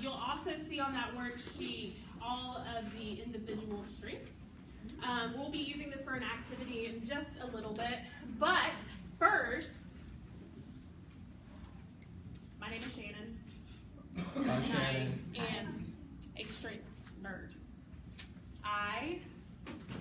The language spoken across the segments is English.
You'll also see on that worksheet all of the individual strengths. We'll be using this for an activity in just a little bit, but first, my name is Shannon. Hi, Shannon. I am a strengths nerd. I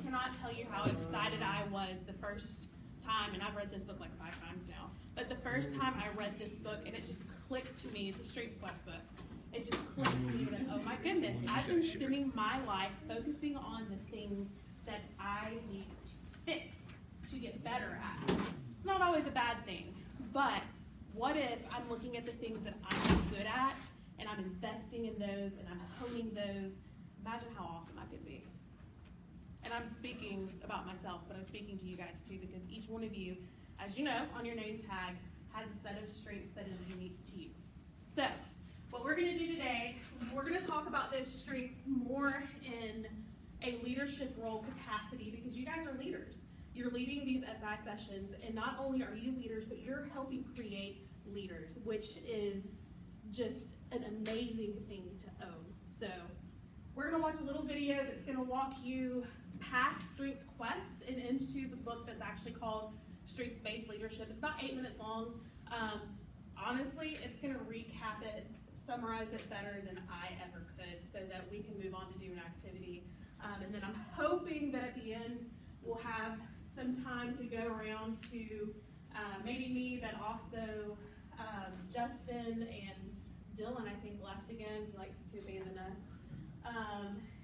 cannot tell you how excited I was the first time, and I've read this book like 5 times now, but the first time I read this book and it just clicked to me, it's a Strengths Quest book. It just clicked to me that, oh my goodness, I've been spending my life focusing on the things that I need to fix, to get better at. It's not always a bad thing, but what if I'm looking at the things that I'm good at and I'm investing in those and I'm honing those? Imagine how awesome I could be. And I'm speaking about myself, but I'm speaking to you guys too, because each one of you, as you know, on your name tag, has a set of strengths that is unique to you. So, what we're going to do today, we're going to talk about those strengths more in a leadership role capacity, because you guys are leaders. You're leading these SI sessions, and not only are you leaders, but you're helping create leaders, which is just an amazing thing to own. So, we're going to watch a little video that's going to walk you past Strengths Quest and into the book that's actually called Strengths-Based Leadership. It's about 8 minutes long. Honestly, it's going to recap it, summarize it better than I ever could, so that we can move on to do an activity. And then I'm hoping that at the end we'll have some time to go around to maybe me, but also Justin and Dylan, I think, left again. He likes to abandon us.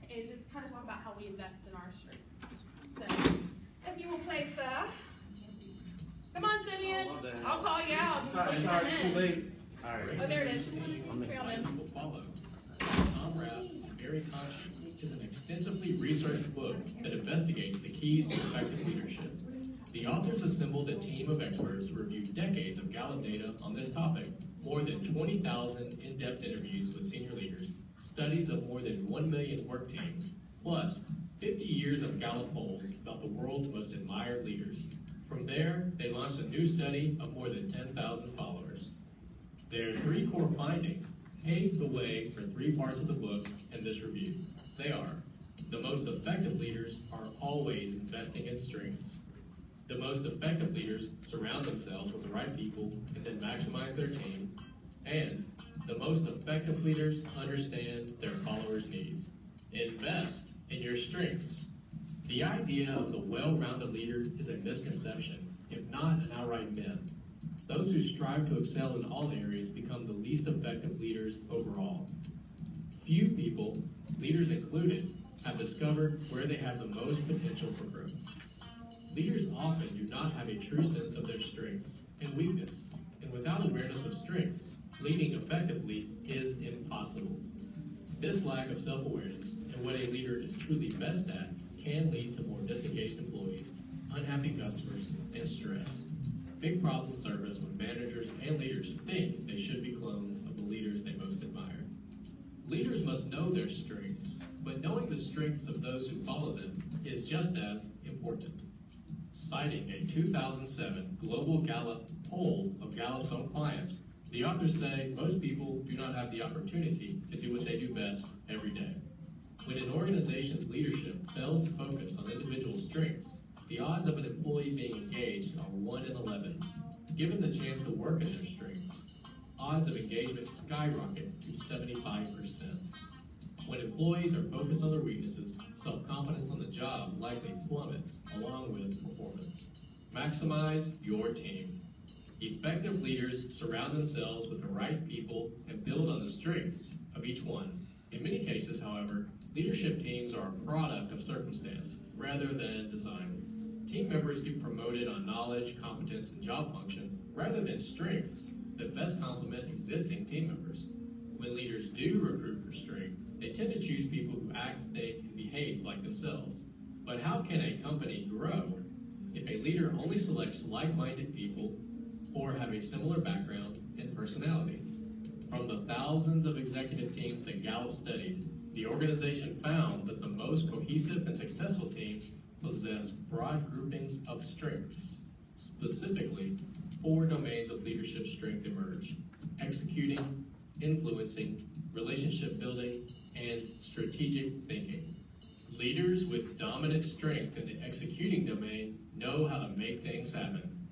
And just kind of talk about how we invest in our strengths. So, if you will play, sir. Come on, Simeon. I'll call you out. It's already too late. All right. Oh, there it is. People follow. Tom Rath and Barry Conchie is an extensively researched book that investigates the keys to effective leadership. The authors assembled a team of experts to review decades of Gallup data on this topic, more than 20,000 in-depth interviews with senior leaders, studies of more than 1 million work teams, plus 50 years of Gallup polls about the world's most admired leaders. From there, they launched a new study of more than 10,000 followers. Their 3 core findings paved the way for 3 parts of the book and this review. They are: the most effective leaders are always investing in strengths. The most effective leaders surround themselves with the right people and then maximize their team. And the most effective leaders understand their followers' needs. Invest in your strengths. The idea of the well-rounded leader is a misconception, if not an outright myth. Those who strive to excel in all areas become the least effective leaders overall. Few people, leaders included, have discovered where they have the most potential for growth. Leaders often do not have a true sense of their strengths and weakness, and without awareness of strengths, leading effectively is impossible. This lack of self-awareness and what a leader is truly best at can lead to more disengaged employees, unhappy customers, and stress. Big problems surface when managers and leaders think they should be clones of the leaders they most admire. Leaders must know their strengths, but knowing the strengths of those who follow them is just as important. Citing a 2007 global Gallup poll of Gallup's own clients, the authors say most people do not have the opportunity to do what they do best every day. When an organization's leadership fails to focus on individual strengths, the odds of an employee being engaged are 1 in 11. Given the chance to work in their strengths, odds of engagement skyrocket to 75%. When employees are focused on their weaknesses, self-confidence on the job likely plummets along with performance. Maximize your team. Effective leaders surround themselves with the right people and build on the strengths of each one. In many cases, however, leadership teams are a product of circumstance rather than design. Team members get promoted on knowledge, competence, and job function rather than strengths that best complement existing team members. When leaders do recruit for strength, they tend to choose people who act, think, and behave like themselves. But how can a company grow if a leader only selects like-minded people or have a similar background and personality? From the thousands of executive teams that Gallup studied, the organization found that the most cohesive and successful teams possess broad groupings of strengths. Specifically, 4 domains of leadership strength emerge: executing, influencing, relationship building, and strategic thinking. Leaders with dominant strength in the executing domain know how to make things happen.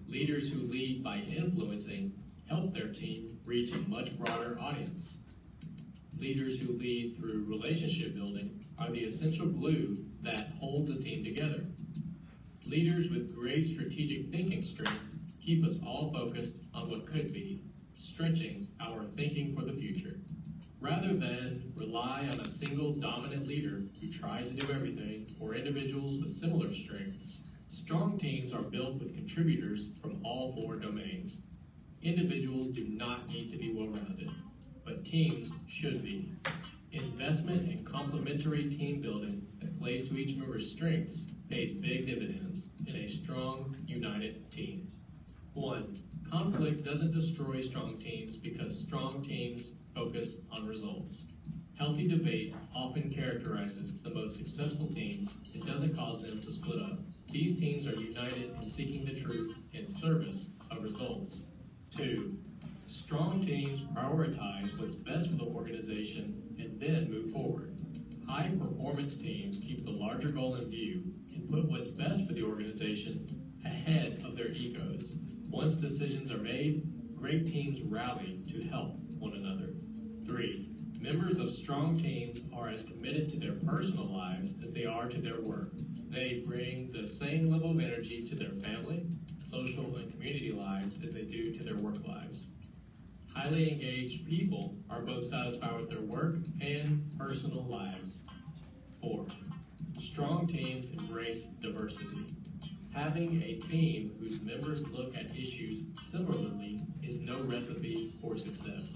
Leaders who lead by influencing help their team reach a much broader audience. Leaders who lead through relationship building are the essential glue that holds a team together. Leaders with great strategic thinking strength keep us all focused on what could be, stretching our thinking for the future. Rather than rely on a single dominant leader who tries to do everything, or individuals with similar strengths, strong teams are built with contributors from all four domains. Individuals do not need to be well-rounded, but teams should be. Investment in complementary team building that plays to each member's strengths pays big dividends in a strong, united team. 1. Conflict doesn't destroy strong teams because strong teams focus on results. Healthy debate often characterizes the most successful teams and doesn't cause them to split up. These teams are united in seeking the truth in service of results. 2. Strong teams prioritize what's best for the organization and then move forward. High performance teams keep the larger goal in view and put what's best for the organization ahead of their egos. Once decisions are made, great teams rally to help one another. 3. Members of strong teams are as committed to their personal lives as they are to their work. They bring the same level of energy to their family, social, and community lives as they do to their work lives. Highly engaged people are both satisfied with their work and personal lives. 4. Strong teams embrace diversity. Having a team whose members look at issues similarly is no recipe for success.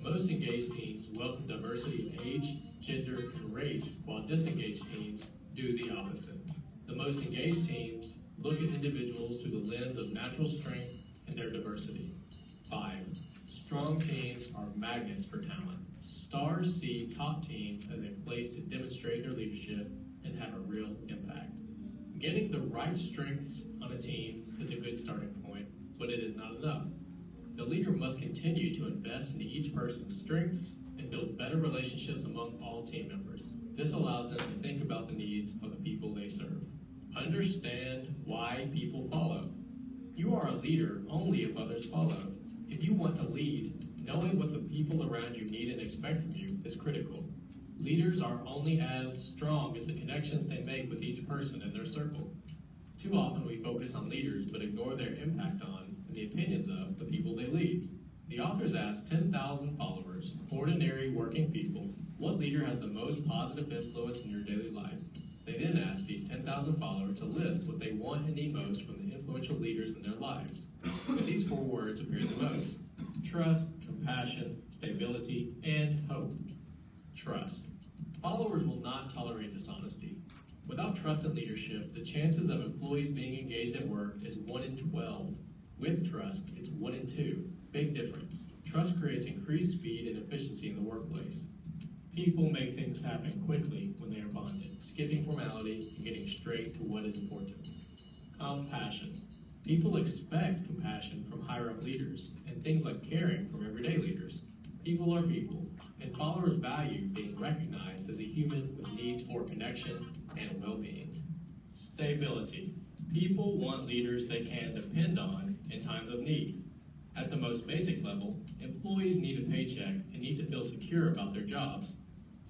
Most engaged teams welcome diversity of age, gender, and race, while disengaged teams do the opposite. The most engaged teams look at individuals through the lens of natural strength and their diversity. 5. Strong teams are magnets for talent. Stars see top teams as a place to demonstrate their leadership and have a real impact. Getting the right strengths on a team is a good starting point, but it is not enough. The leader must continue to invest in each person's strengths and build better relationships among all team members. This allows them to think about the needs of the people they serve. Understand why people follow. You are a leader only if others follow. If you want to lead, knowing what the people around you need and expect from you is critical. Leaders are only as strong as the connections they make with each person in their circle. Too often we focus on leaders but ignore their impact on and the opinions of the people they lead. The authors asked 10,000 followers, ordinary working people, what leader has the most positive influence in your daily life? They then asked these 10,000 followers to list what they want and need most from the influential leaders in their lives. These four words appear the most: trust, compassion, stability, and hope. Trust. Followers will not tolerate dishonesty. Without trust in leadership, the chances of employees being engaged at work is 1 in 12. With trust, it's 1 in 2. Big difference. Trust creates increased speed and efficiency in the workplace. People make things happen quickly when they are bonded, skipping formality and getting straight to what is important. Compassion. People expect compassion from higher-up leaders and things like caring from everyday leaders. People are people, and followers value being recognized as a human with needs for connection and well-being. Stability. People want leaders they can depend on in times of need. At the most basic level, employees need a paycheck and need to feel secure about their jobs.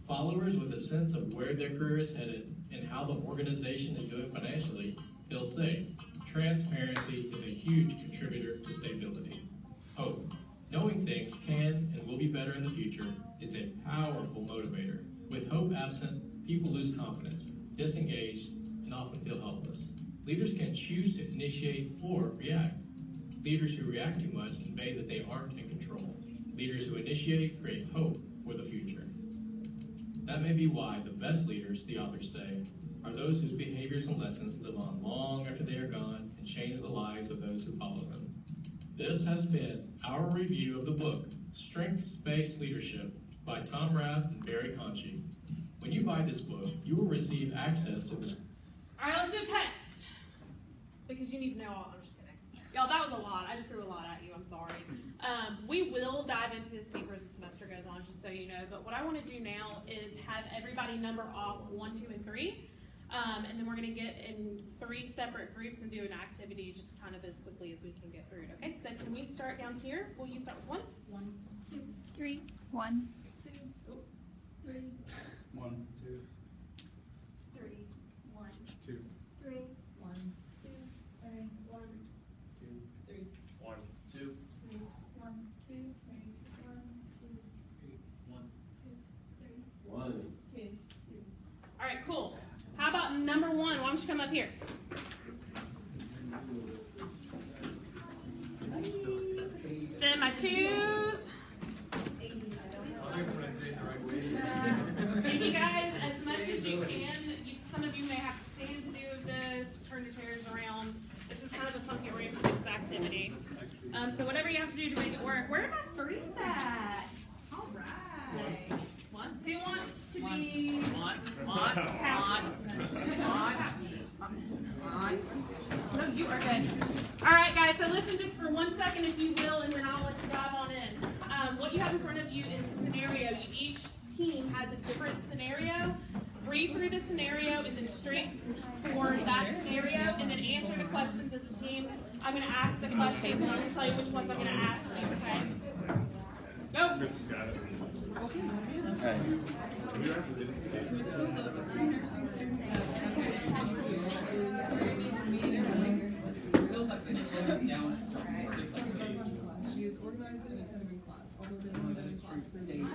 Followers with a sense of where their career is headed and how the organization is doing financially feel safe. Transparency is a huge contributor to stability. Hope. Knowing things can and will be better in the future is a powerful motivator. With hope absent, people lose confidence, disengage, and often feel helpless. Leaders can choose to initiate or react. Leaders who react too much convey that they aren't in control. Leaders who initiate create hope for the future. That may be why the best leaders, the authors say, are those whose behaviors and lessons live on long after they are gone and change the lives of those who follow them. This has been our review of the book, Strengths-Based Leadership by Tom Rath and Barry Conchie. When you buy this book, you will receive access to this. All right, let's do a test. Because you need to know all. I'm just kidding. Y'all, that was a lot. I just threw a lot at you. I'm sorry. We will dive into this deeper as the semester goes on, just so you know. But what I want to do now is have everybody number off 1, 2, and 3. And then we're going to get in 3 separate groups and do an activity just kind of as quickly as we can get through it. Okay, so can we start down here? Will you start with 1? 1, 2, 3, 1, 2, 3, 1, 2, 3, 1, 2, 3, 1, 2, 3, 1, 2, 3, 1, 2, 3, 1, 2, 3, 1, 2, 1, 2, 3, 1. 2, 3. All right, cool. How about number 1? Why don't you come up here? Then my 2s. And you guys, as much as you can, some of you may have to stand to do this, turn your chairs around. This is kind of a funky arrangement for this activity. So whatever you have to do to make it work. Where are my 3s at? All right. Who wants to be No, you are good. All right, guys, so listen just for 1 second, if you will, and then I'll let you dive on in. What you have in front of you is a scenario. Each team has a different scenario. Read through the scenario and then strengths for that scenario, and then answer the questions as a team. I'm going to ask the questions, and I'm going to tell you which ones I'm going to ask you, okay? Go. Chris got it. Hey. You guys did this today. She is organized and attentive in class, although they've only been in class for days.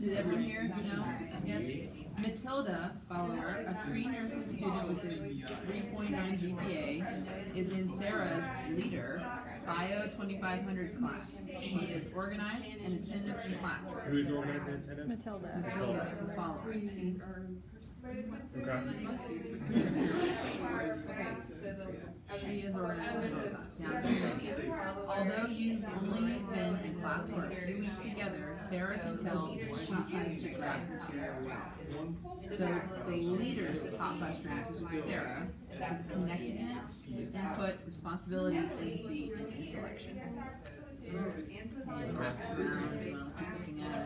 Did everyone hear? No? Yes? Matilda Follower, a pre-nursing student with a 3.9 GPA, is in Sarah's leader Bio 2500 class. She is organized and attentive in class. Who's organized and attentive? Matilda. Matilda Follower. Okay. She is organized in class. Now, although you've only been in class for a few weeks together, Sarah can tell she seems to grasp material well. So the leader's top questions to Sarah is connectedness, input, responsibility, empathy, and intellection. Looking at it.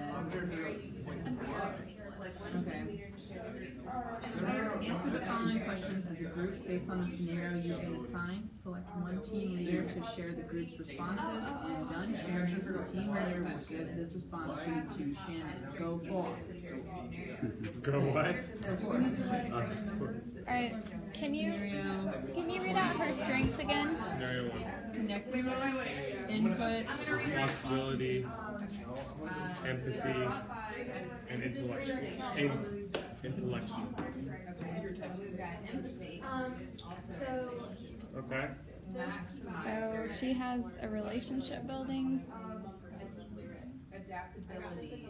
Okay. Answer the following questions as a group based on the scenario you've been assigned. Select one team leader to share the group's responses, and done sharing, the team leader will give this response sheet to Shannon. Go forth. Go what? Go forth. Alright, can you read out her strengths again? Scenario 1. Connectedness, input, Responsibility, empathy, and intellection. Intellection. Okay. So she has a relationship building. Adaptability.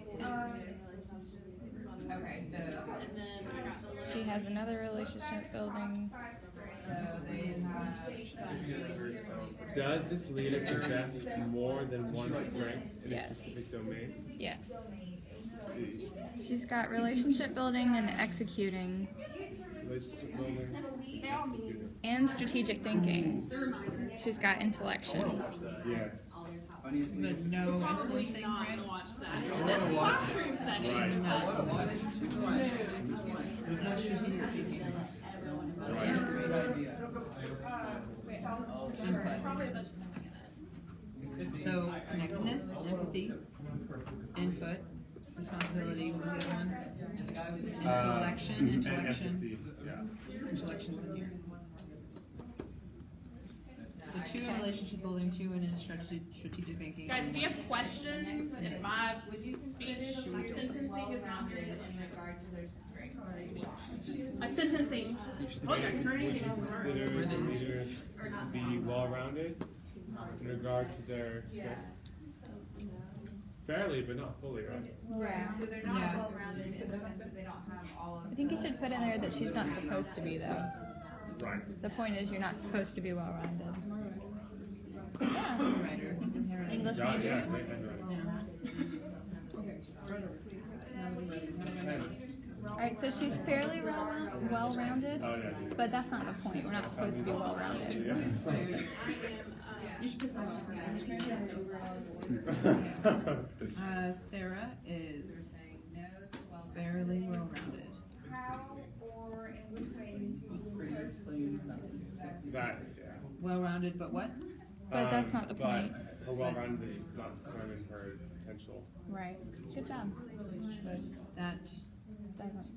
Okay, so. And then I got the She has another relationship building. So they have. Does this leader possess more than one strength in a Yes. specific domain? Yes. Let's see. She's got relationship building and executing Relationship building, executing. and strategic thinking. She's got intellection. Yes. but no Probably influencing, not right? watch that. I It's wanna a watch classroom it. setting. Right. No. No strategic thinking. Input. Probably a bunch of thinking in it. So connectedness, empathy, input, responsibility, what was the other one? Intellection, And intellection. empathy, yeah. Intellection's in here. So 2 in relationship building, 2 in strategic thinking. Guys, if you have questions, if my speech sentencing is not good, In regard to their strengths. my sentencing. Would you consider the leader to be well-rounded in regard to their strengths? Fairly, but not fully, right? Right, so they're not Yeah. well-rounded in the sense that they don't have all of. I think you should put in there that she's not supposed to be though. Right. The point is you're not supposed to be well-rounded. Writer. English Yeah, major. yeah, and right. Yeah. Alright, so she's fairly well-rounded, Oh, yeah. but that's not the point. We're not supposed to be well-rounded. I am, You should put some else in there. Sarah is fairly well-rounded. How or in which ways will you encourage That, yeah. Well-rounded, but what? But that's not the point. But her well-rounded does not determine her potential. Right. Good job. But that Doesn't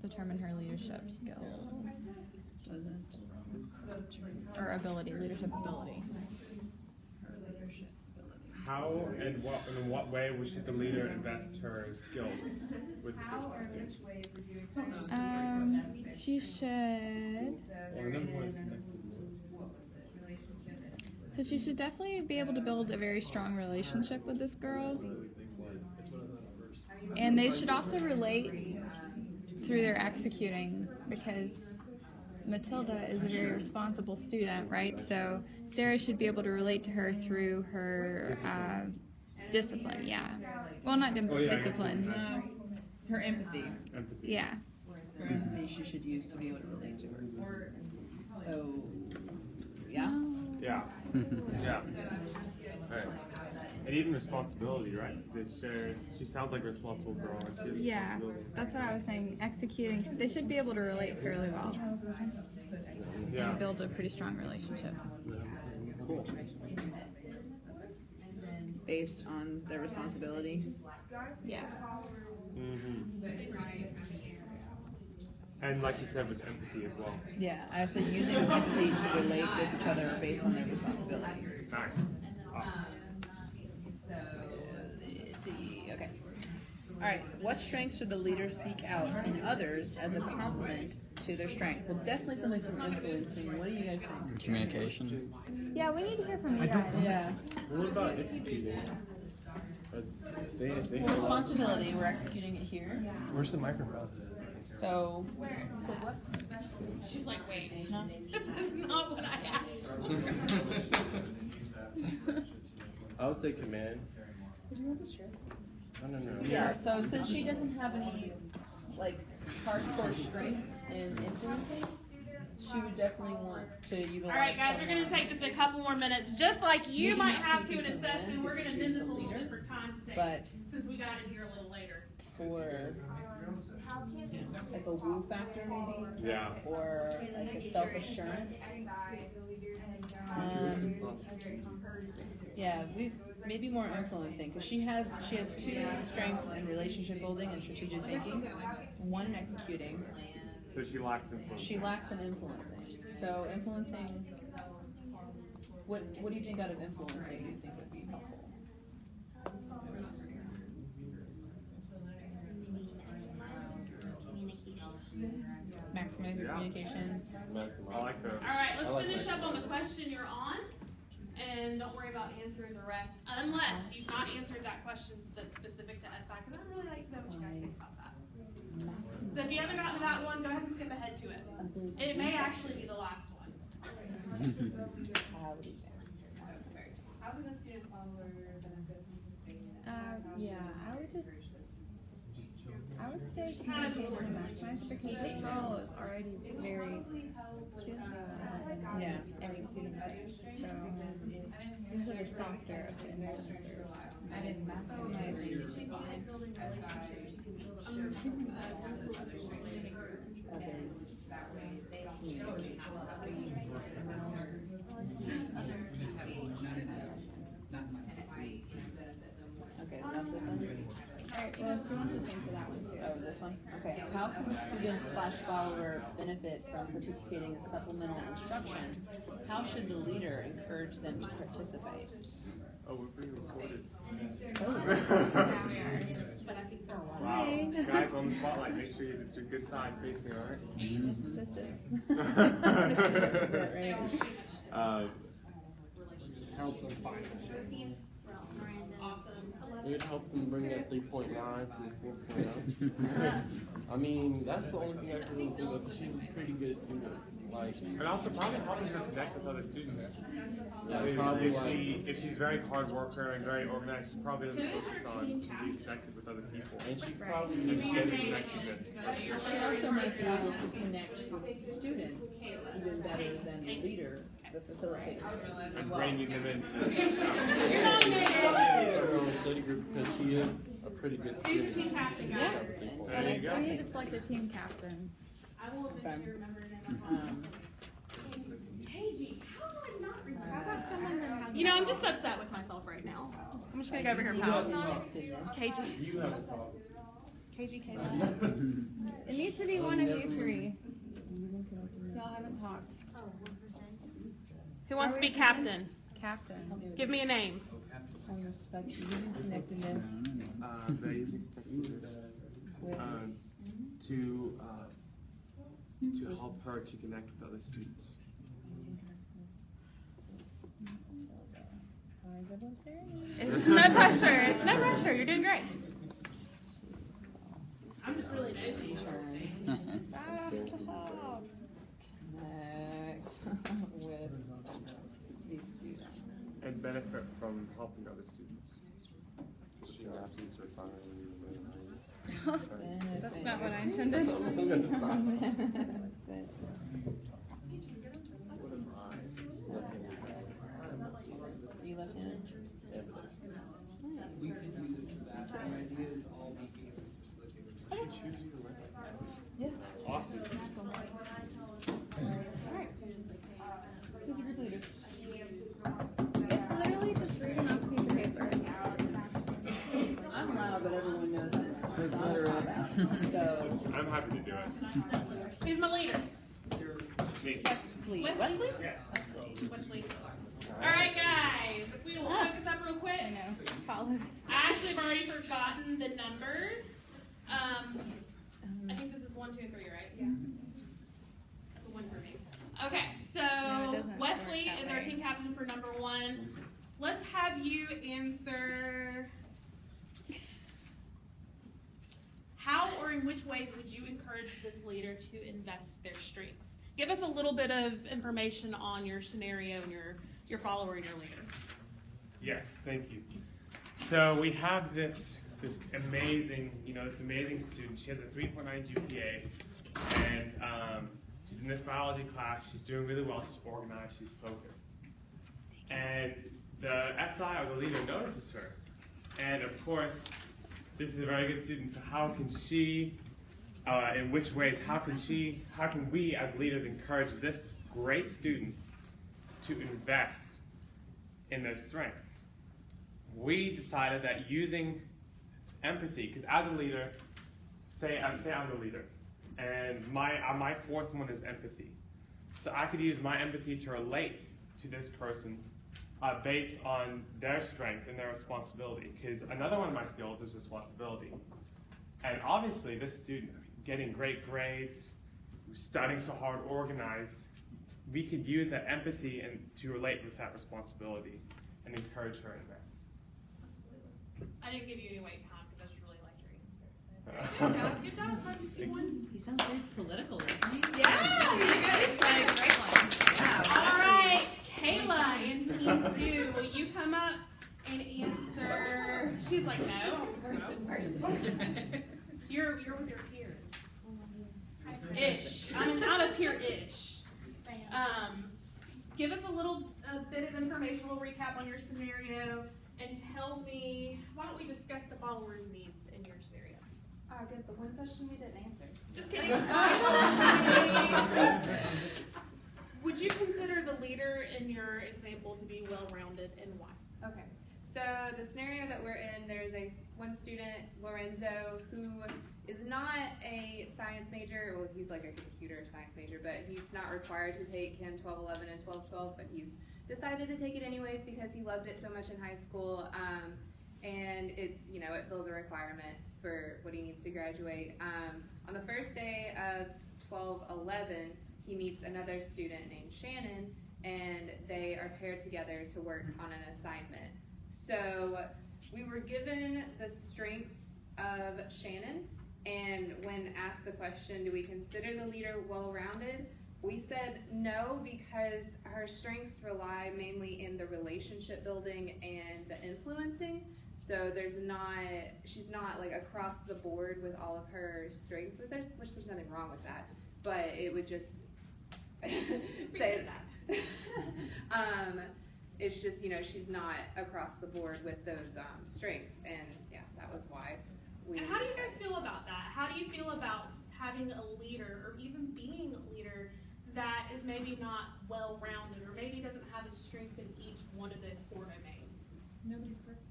determine her leadership skills doesn't. or ability, leadership ability. Her leadership ability. How and in what way should the leader invest her skills with How or this in which student? ways would you encourage She should. Well, another one is connected. So she should definitely be able to build a very strong relationship with this girl. And they should also relate through their executing, because Matilda is a very responsible student, right? So Sarah should be able to relate to her through her discipline, yeah. Well, not discipline. No, her empathy. Empathy. Yeah. Her empathy she should use to be able to relate to her. So, yeah. Yeah. Yeah. Right. And even responsibility, right? She sounds like a responsible girl, and she has Yeah, responsibility. that's what I was saying. Executing, they should be able to relate fairly well Yeah. and build a pretty strong relationship. Cool. Based on their responsibility. Yeah. Mm-hmm. And like you said, with empathy as well. Yeah, I said using empathy to relate with each other based on their responsibility. Nice. Okay. All right. What strengths should the leader seek out in others as a complement to their strength? Well, definitely something from influencing. What do you guys think? Communication. Yeah, we need to hear from you guys. Yeah. What about executing? Responsibility. We're executing it here. Where's the microphone? So. What? she's like, wait, No. this is not what I asked for. I would say command. No. Yeah. So since she doesn't have any hardcore strengths in influencing, she would definitely want to utilize. All right, guys, we're going to take just a couple more minutes, just like you might have to in a session. We're going to bend this a little bit for time's sake, But since we got in here a little later. for like a woo factor maybe, Yeah. or like a self-assurance. Yeah, maybe more influencing, because she has two strengths in relationship building and strategic thinking, one in executing. So she lacks influence. She lacks in influencing. So influencing, what do you think out of influencing do you think would be helpful? Maximizing communication. I like that. All right, let's finish up on the question you're on, and don't worry about answering the rest, unless you've not answered that question that's specific to SI, because I'd really like to know what you guys think about that. So if you haven't gotten to that one, go ahead and skip ahead to it. It may actually be the last one. How can the student follower benefit from participating in it? I would say communication and maximize, because this girl is already very, she doesn't know Yeah. executing things. So these are the softer of the influencers. I didn't maximize fine. Okay, so that's this one. Alright, well, if you want to think of that one too. Oh, this one? Okay. How can the student/follower benefit from participating in supplemental instruction? How should the leader encourage them to participate? Oh, we're being recorded. But I think they're one. Wow. Guys on the spotlight, make sure it's your good side facing, alright? Help them find it. Awesome. It would help them bring that 3.9 to 4.0. I mean, that's the only thing I can really think of. She's a pretty good student. Like, And also probably helping her connect with other students. yeah, I mean, probably like. if she's very hard worker and very organized, she probably doesn't focus on being connected with other people. And she's probably And good. getting connectedness. She also might be able to connect with students even better than the leader, the facilitator. And bringing them into You're not Her own study group because she is a pretty good student. team captain, Yeah. There you go. We need to select a team captain. I will eventually remember the name of KG, how do I not remember? How about someone that has? You know, I'm just upset with myself right now. I'm just gonna go over here and pout. KG. You haven't talked. KG Kayla. It needs to be one of you three. Y'all haven't talked. Who wants to be captain? Captain. Give me a name. Connectedness. They're using connectedness to help her to connect with other students. It's no pressure. It's no pressure. You're doing great. I'm just really nosy. Connect with these students. And benefit from helping other students. That's not what I intended. You left-handed? We could use it for that. The idea is all mechanisms for facilitating. Yeah. Awesome. Who's your group leader? It's literally just reading off a piece of paper. I'm loud, but everyone knows it. So I'm about. So. I'm happy to do it. Who's my leader? Me. Wesley? Yes. Wesley. All right, guys. We will focus up real quick. I know. Follow. I actually have already forgotten the numbers. I think this is 1, 2, and 3, right? Yeah. That's a 1 for me. Okay, No, so it doesn't Wesley work that is our way. team captain for number 1. Let's have you answer. How or in which ways would you encourage this leader to invest their strengths? Give us a little bit of information on your scenario and your follower and your leader. Yes, thank you. So we have this amazing student. She has a 3.9 GPA, and she's in this biology class. She's doing really well. She's organized. She's focused. And the SI or the leader notices her. And of course, this is a very good student. So how can she? In which ways? How can we as leaders encourage this great student to invest in their strengths? We decided that using empathy, because as a leader, say I'm the leader, and my fourth one is empathy. So I could use my empathy to relate to this person based on their strength and their responsibility. Because another one of my skills is responsibility. And obviously, this student getting great grades, studying so hard, organized, we could use that empathy and to relate with that responsibility and encourage her in that. I didn't give you any wait time because I just really liked your answer. Good job, He sounds very political, doesn't he? Yeah, you got it. Like a great one. Yeah. All right, Kayla in team 2, will you come up and answer? She's like, no. You're with your peers. Ish. I'm a peer-ish. Give us a bit of information. We'll recap on your scenario and tell me. Why don't we discuss the followers' needs in your scenario? Good, but one question we didn't answer. Just kidding. Would you consider the leader in your example to be well-rounded, and why? Okay, so the scenario that we're in, there's one student, Lorenzo, who is not a science major. Well, he's like a computer science major, but he's not required to take Chem 1211 and 1212, but he's decided to take it anyways because he loved it so much in high school, and it fills a requirement for what he needs to graduate. On the first day of 1211, he meets another student named Shannon, and they are paired together to work on an assignment. So we were given the strengths of Shannon, And when asked the question, do we consider the leader well-rounded? We said no, because her strengths rely mainly in the relationship building and the influencing. So she's not like across the board with all of her strengths, which there's nothing wrong with that. But it would just say that. It's just, she's not across the board with those strengths, and yeah, that was why we. And how do you guys feel about that? How do you feel about having a leader, or even being a leader, that is maybe not well-rounded, or maybe doesn't have a strength in each one of those 4 domains? Nobody's perfect.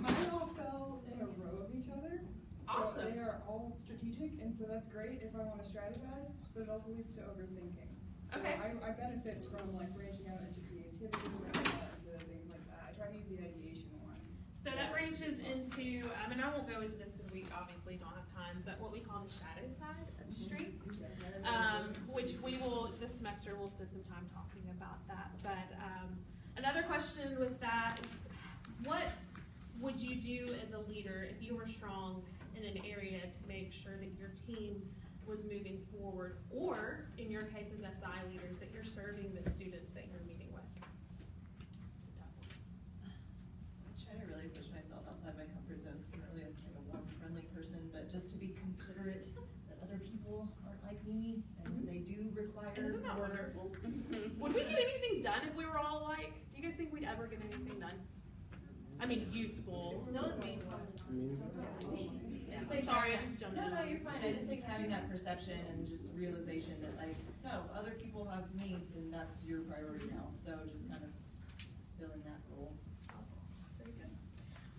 Mine all fell in a row of each other. So Awesome. they are all strategic, and so that's great if I want to strategize, but it also leads to overthinking. So Okay. I benefit from like branching out into creativity, branching out into things like that. I try to use the ideation one. So that branches into, and I won't go into this because we obviously don't have time, but what we call the shadow side of strength, which we will, this semester, we'll spend some time talking about that. But another question with that is, what would you do as a leader if you were strong in an area to make sure that your team was moving forward, or in your case as SI leaders, that you're serving the students that you're meeting with? I try to really push myself outside my comfort zone, because I'm really a warm, friendly person, but just to be considerate that other people aren't like me, and they do require Isn't that more. wonderful? Would we get anything done if we were all alike? Do you guys think we'd ever get anything done? I mean, youthful. No, I mean, Sorry, I just jumped in. No, you're fine. I just think having that perception and just realization that, like, no, other people have needs, and that's your priority now. So just kind of filling that role. Very good.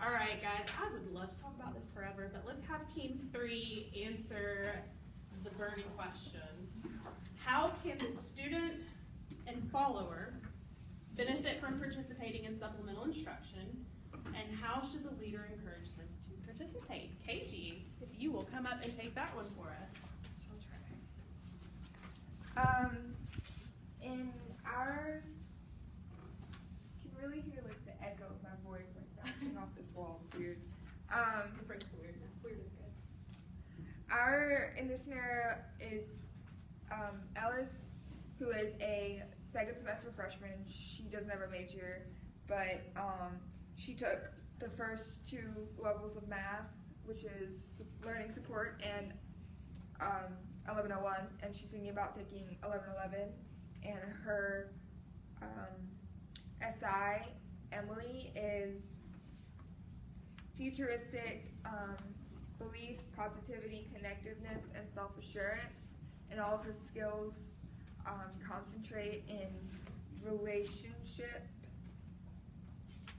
All right, guys, I would love to talk about this forever, but let's have Team 3 answer the burning question. How can the student and follower benefit from participating in supplemental instruction, and how should the leader encourage them to participate? KG, if you will come up and take that one for us. In ours, you can really hear like the echo of my voice like bouncing off this wall. It's weird. Embrace the weirdness. Weird is good. In this scenario is Ellis, who is a second semester freshman. She doesn't have a major, but she took the first 2 levels of math, which is learning support and 1101, and she's thinking about taking 1111. And her SI, Emily, is futuristic, belief, positivity, connectiveness, and self-assurance. And all of her skills concentrate in relationship,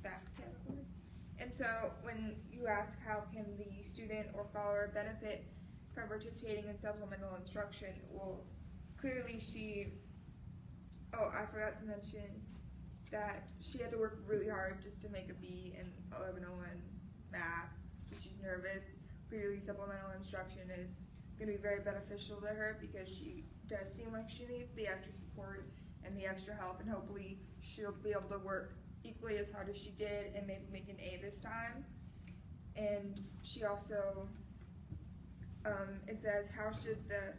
that category. And so when you ask how can the student or follower benefit from participating in supplemental instruction, well, clearly I forgot to mention that she had to work really hard just to make a B in 1101 math, so she's nervous. Clearly supplemental instruction is going to be very beneficial to her, because she does seem like she needs the extra support and the extra help, and hopefully she'll be able to work equally as hard as she did and maybe make an A this time. And she also, it says, how should the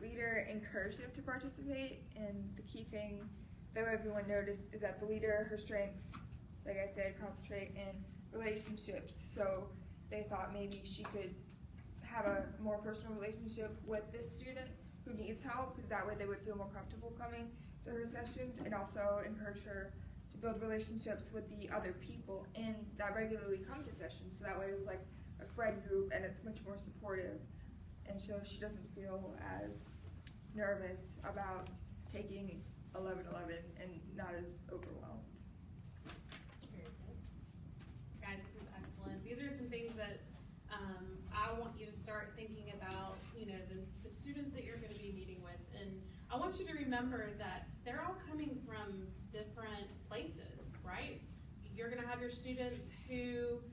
leader encourage them to participate? And the key thing that everyone noticed is that the leader, her strengths, like I said, concentrate in relationships. So they thought maybe she could have a more personal relationship with this student who needs help, because that way they would feel more comfortable coming to her sessions, and also encourage her to build relationships with the other people that regularly come to sessions. So that way it's like a friend group, and it's much more supportive. And so she doesn't feel as nervous about taking 1111 and not as overwhelmed. Very good. Guys, this is excellent. These are some things that I want you to start thinking about, the students that you're going to be meeting with. And I want you to remember that they're all coming from different places, right? You're going to have your students who,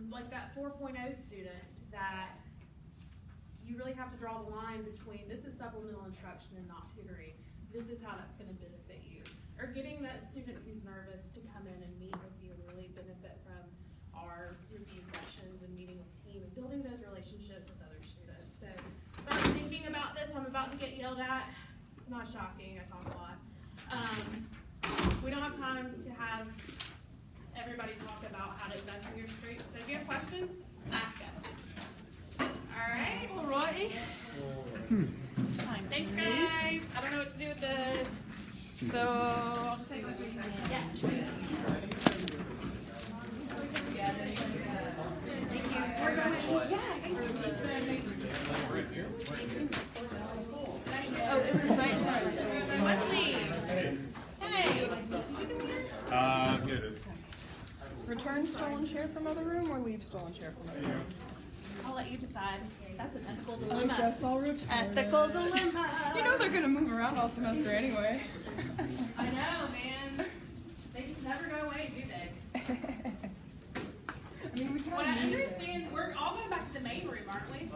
like that 4.0 student, that you really have to draw the line between this is supplemental instruction and not tutoring. This is how that's going to benefit you. Or getting that student who's nervous to come in and meet with you and really benefit from our review sessions and meeting with teams. team and building those relationships with other students. So start thinking about this. I'm about to get yelled at. It's not shocking. I talk a lot. We don't have time to have everybody talk about how to invest in your streets. So if you have questions, ask us. All right. All right. Thanks, guys. I don't know what to do with this. So I'll just take this. Yeah. Thank you. We're going. Oh, it was nice. Wesley. Hey. Did you come here? Here it is. Return stolen chair from other room or leave stolen chair from other room? I'll let you decide. That's an ethical I dilemma. guess I'll return. Ethical dilemma. You know they're gonna move around all semester anyway. I know, man. They just never go away, do they? I mean, we What I kind of understand, we're all going back to the main room, aren't we?